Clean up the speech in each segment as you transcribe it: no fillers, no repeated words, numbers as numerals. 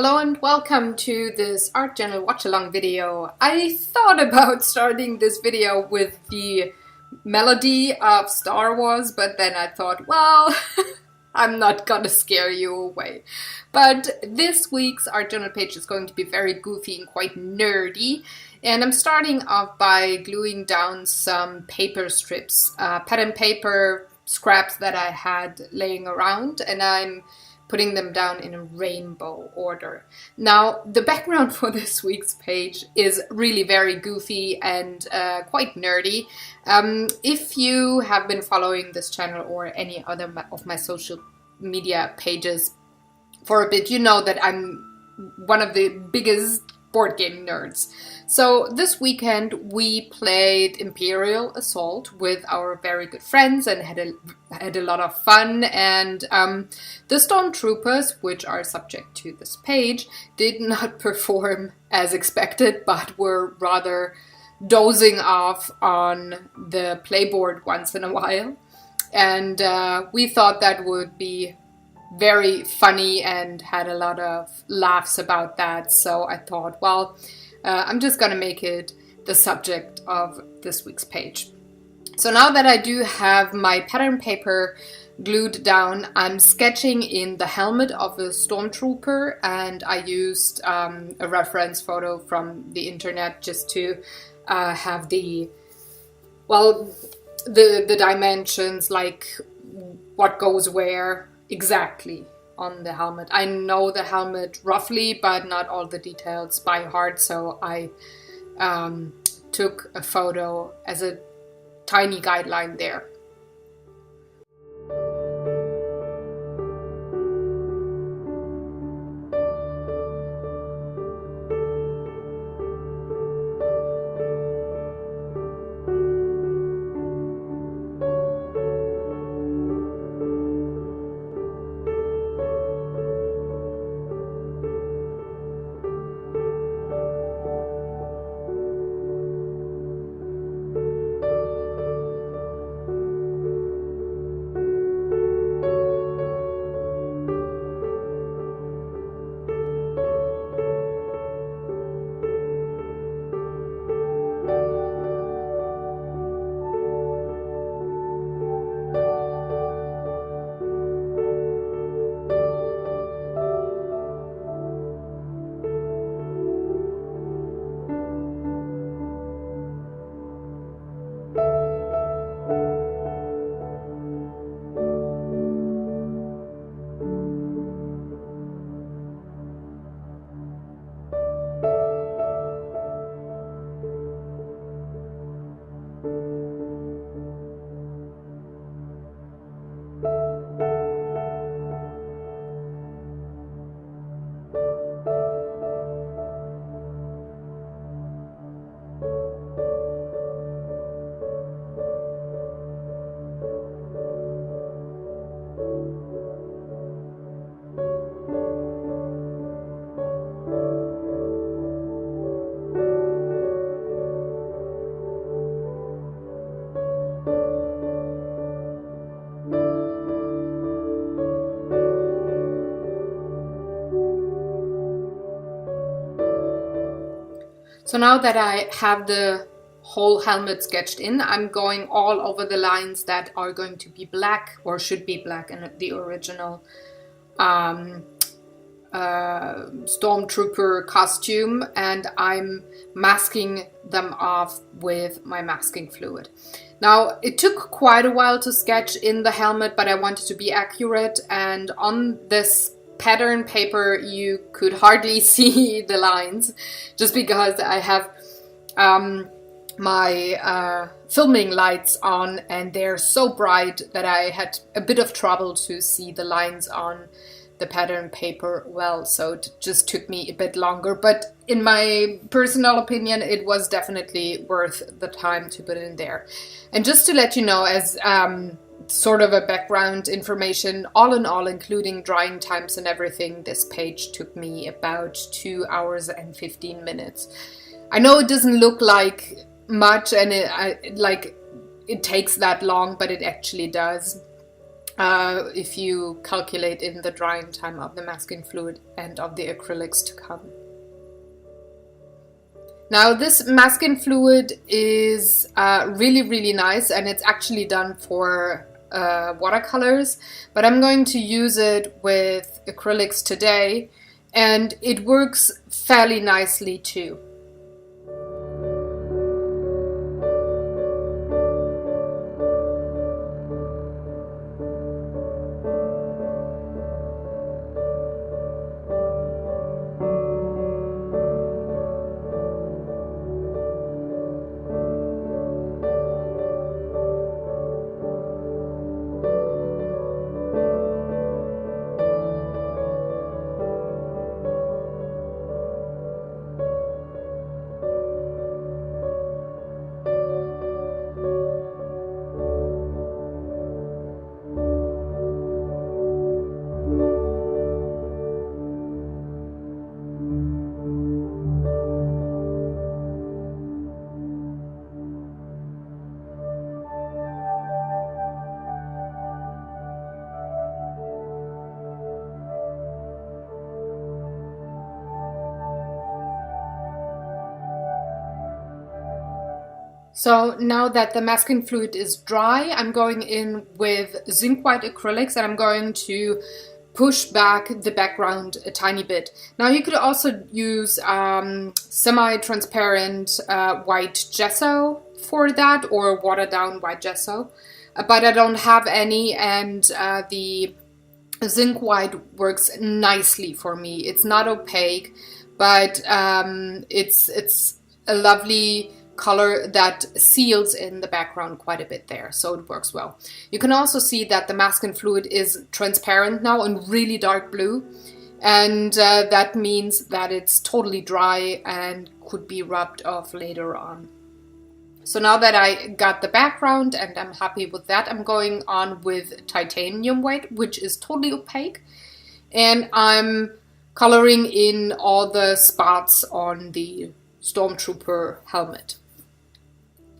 Hello and welcome to this art journal watch-along video. I thought about starting this video with the melody of Star Wars, but then I thought, well, I'm not gonna scare you away. But this week's art journal page is going to be very goofy and quite nerdy. And I'm starting off by gluing down some paper strips, pattern paper scraps that I had laying around, and I'm putting them down in a rainbow order. Now, the background for this week's page is really very goofy and quite nerdy. If you have been following this channel or any other of my social media pages for a bit, you know that I'm one of the biggest board game nerds. So this weekend we played Imperial Assault with our very good friends and had a lot of fun, and the Stormtroopers, which are subject to this page, did not perform as expected but were rather dozing off on the playboard once in a while, and we thought that would be very funny and had a lot of laughs about that. So I thought, well, I'm just gonna make it the subject of this week's page. So now that I do have my pattern paper glued down, I'm sketching in the helmet of a Stormtrooper, and I used a reference photo from the internet just to have the dimensions, like what goes where exactly on the helmet. I know the helmet roughly, but not all the details by heart, so I took a photo as a tiny guideline there. So now that I have the whole helmet sketched in, I'm going all over the lines that are going to be black, or should be black in the original Stormtrooper costume, and I'm masking them off with my masking fluid. Now, it took quite a while to sketch in the helmet, but I wanted to be accurate, and on this pattern paper you could hardly see the lines, just because I have my filming lights on and they're so bright that I had a bit of trouble to see the lines on the pattern paper well, so it just took me a bit longer, but in my personal opinion it was definitely worth the time to put in there. And just to let you know, as sort of a background information, all in all, including drying times and everything, this page took me about 2 hours and 15 minutes. I know it doesn't look like much and it takes that long, but it actually does. if you calculate in the drying time of the masking fluid and of the acrylics to come. Now this masking fluid is really, really nice, and it's actually done for watercolors, but I'm going to use it with acrylics today, and it works fairly nicely too. So now that the masking fluid is dry, I'm going in with zinc white acrylics, and I'm going to push back the background a tiny bit. Now you could also use semi-transparent white gesso for that, or watered down white gesso, but I don't have any, and the zinc white works nicely for me. It's not opaque, but it's a lovely color that seals in the background quite a bit there, so it works well. You can also see that the masking fluid is transparent now and really dark blue, and that means that it's totally dry and could be rubbed off later on. So now that I got the background and I'm happy with that, I'm going on with titanium white, which is totally opaque, and I'm coloring in all the spots on the Stormtrooper helmet.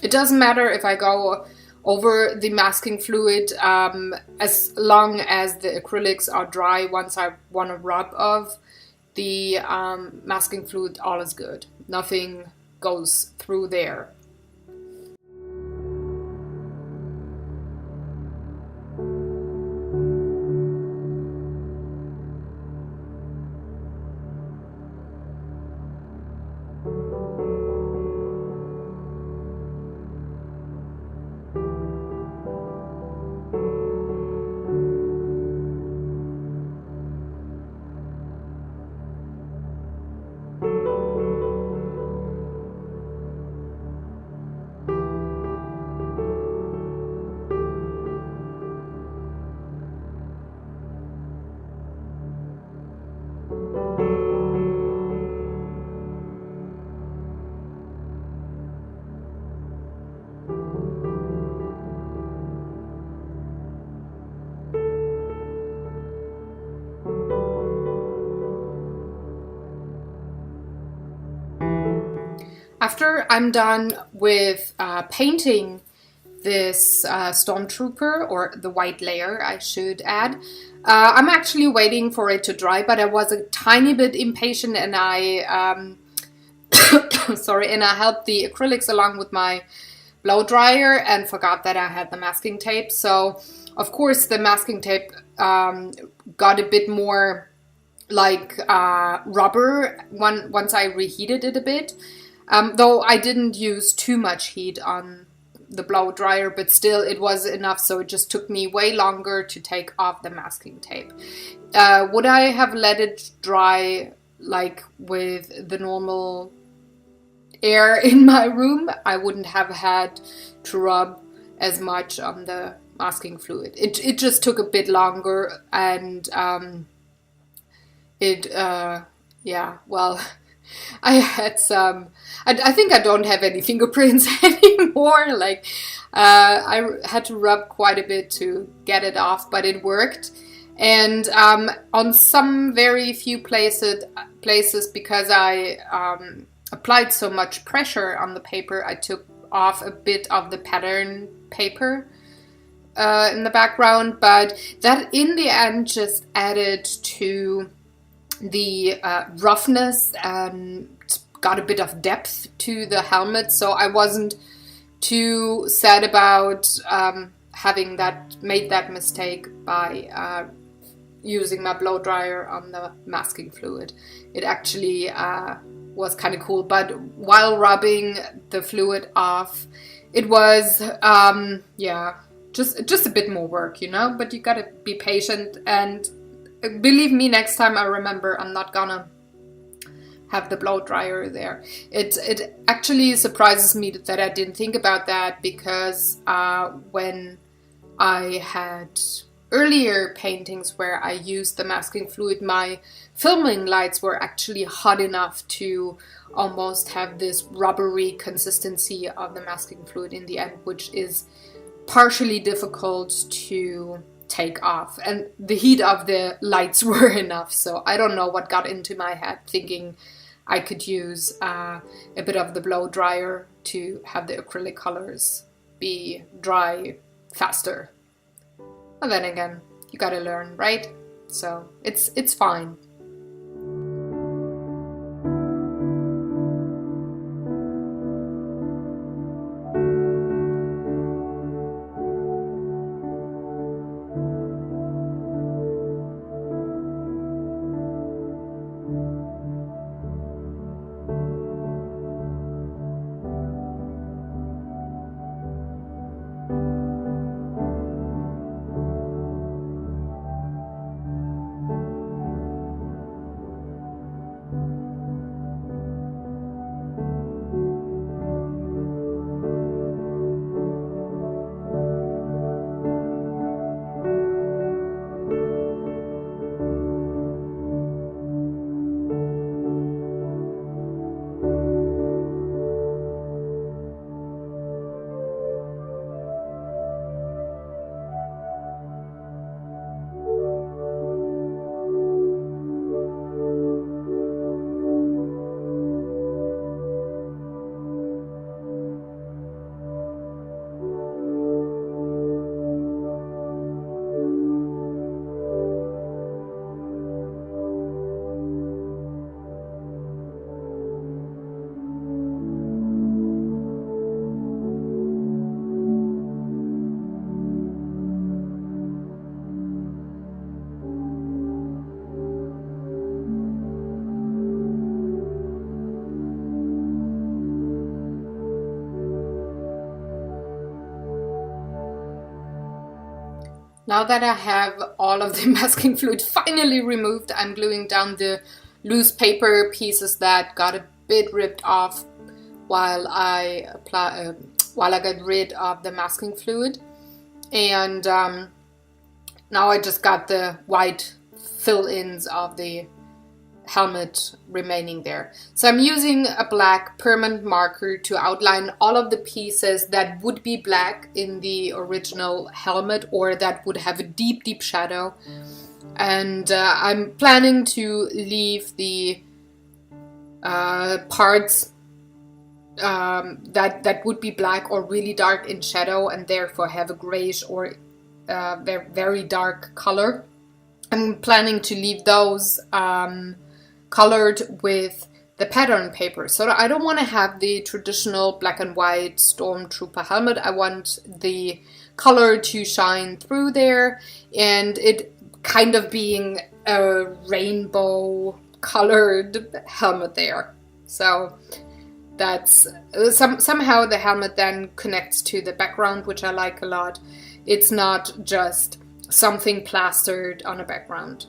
It doesn't matter if I go over the masking fluid, as long as the acrylics are dry. Once I want to rub off the masking fluid, all is good. Nothing goes through there. After I'm done with painting this Stormtrooper, or the white layer I should add, I'm actually waiting for it to dry, but I was a tiny bit impatient, and I sorry, and I helped the acrylics along with my blow dryer and forgot that I had the masking tape. So of course the masking tape got a bit more like rubber once I reheated it a bit. Though I didn't use too much heat on the blow dryer, but still it was enough, so it just took me way longer to take off the masking tape. Would I have let it dry like with the normal air in my room? I wouldn't have had to rub as much on the masking fluid. It just took a bit longer, and yeah, well, I had some, I think I don't have any fingerprints anymore. Like, I had to rub quite a bit to get it off, but it worked. And on some very few places, because I applied so much pressure on the paper, I took off a bit of the pattern paper in the background, but that in the end just added to the roughness and got a bit of depth to the helmet, so I wasn't too sad about having made that mistake by using my blow dryer on the masking fluid. It actually was kind of cool, but while rubbing the fluid off, it was just a bit more work, you know, but you gotta be patient, and believe me, next time I remember I'm not gonna have the blow dryer there. It actually surprises me that I didn't think about that, because when I had earlier paintings where I used the masking fluid, my filming lights were actually hot enough to almost have this rubbery consistency of the masking fluid in the end, which is partially difficult to take off, and the heat of the lights were enough. So I don't know what got into my head thinking I could use a bit of the blow dryer to have the acrylic colors be dry faster. But then again, you gotta learn, right? So it's fine. Now that I have all of the masking fluid finally removed, I'm gluing down the loose paper pieces that got a bit ripped off while I got rid of the masking fluid. And now I just got the white fill-ins of the helmet remaining there. So I'm using a black permanent marker to outline all of the pieces that would be black in the original helmet, or that would have a deep, deep shadow. And I'm planning to leave the parts that would be black or really dark in shadow, and therefore have a grayish or very dark color. I'm planning to leave those colored with the pattern paper. So I don't want to have the traditional black and white Stormtrooper helmet. I want the color to shine through there, and it kind of being a rainbow colored helmet there. So that's somehow the helmet then connects to the background, which I like a lot. It's not just something plastered on a background.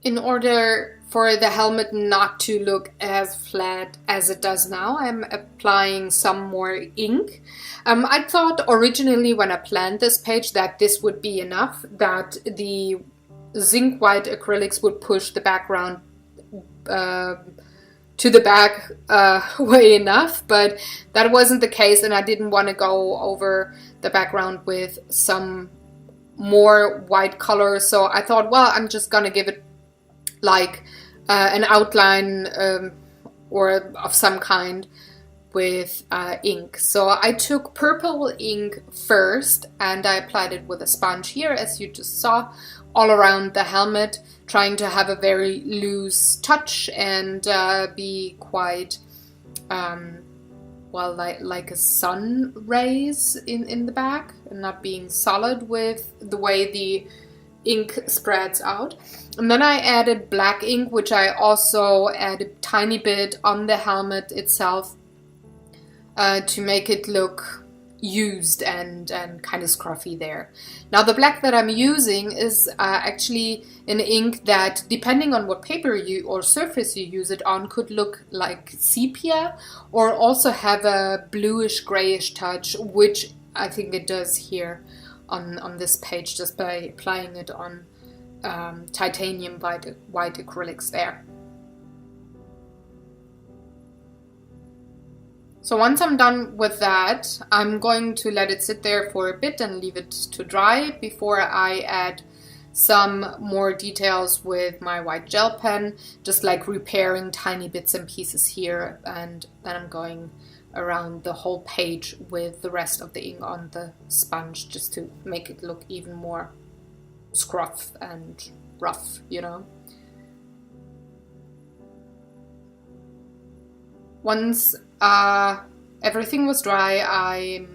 In order for the helmet not to look as flat as it does now, I'm applying some more ink. I thought originally when I planned this page that this would be enough, that the zinc white acrylics would push the background to the back way enough, but that wasn't the case, and I didn't want to go over the background with some more white color, so I thought, well, I'm just gonna give it like an outline or of some kind with ink. So I took purple ink first and I applied it with a sponge here, as you just saw, all around the helmet, trying to have a very loose touch and be quite well, like a sun rays in the back, and not being solid with the way the ink spreads out. And then I added black ink, which I also added a tiny bit on the helmet itself to make it look used and kind of scruffy there. Now the black that I'm using is actually an ink that, depending on what paper or surface you use it on, could look like sepia or also have a bluish grayish touch, which I think it does here on this page, just by applying it on titanium white acrylics there. So once I'm done with that, I'm going to let it sit there for a bit and leave it to dry before I add some more details with my white gel pen, just like repairing tiny bits and pieces here, and then I'm going around the whole page with the rest of the ink on the sponge, just to make it look even more scruff and rough, you know. Once everything was dry,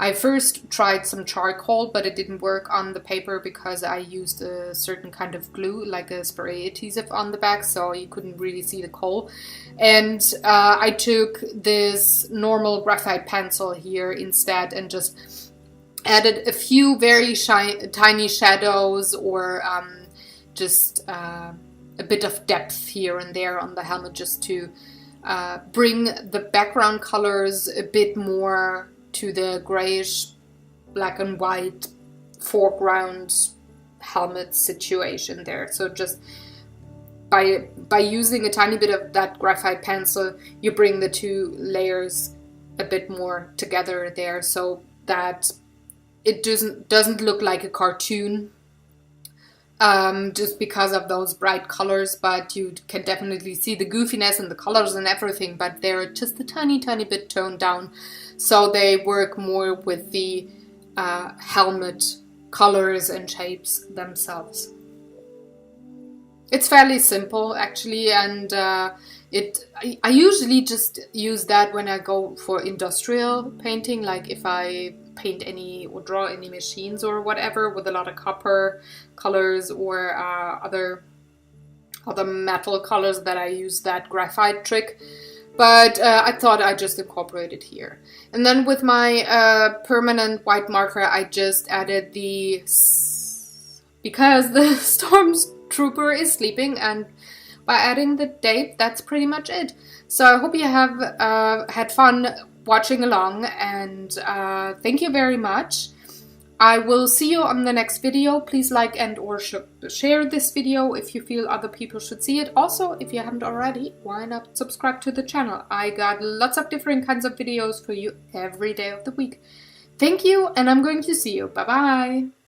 I first tried some charcoal, but it didn't work on the paper because I used a certain kind of glue, like a spray adhesive on the back, so you couldn't really see the coal. And I took this normal graphite pencil here instead and just added a few very tiny shadows, or just a bit of depth here and there on the helmet, just to bring the background colors a bit more to the grayish black and white foreground helmet situation there. So just by using a tiny bit of that graphite pencil, you bring the two layers a bit more together there, so that it doesn't look like a cartoon just because of those bright colors, but you can definitely see the goofiness and the colors and everything, but they're just a tiny bit toned down, so they work more with the helmet colors and shapes themselves. It's fairly simple actually, and I usually just use that when I go for industrial painting, like if I paint any or draw any machines or whatever with a lot of copper colors or other metal colors, that I use that graphite trick. But I thought I'd just incorporate it here. And then with my permanent white marker, I just added because the Stormtrooper is sleeping, and by adding the date, that's pretty much it. So I hope you have had fun watching along, and thank you very much. I will see you on the next video. Please like and or share this video if you feel other people should see it. Also, if you haven't already, why not subscribe to the channel? I got lots of different kinds of videos for you every day of the week. Thank you, and I'm going to see you. Bye bye.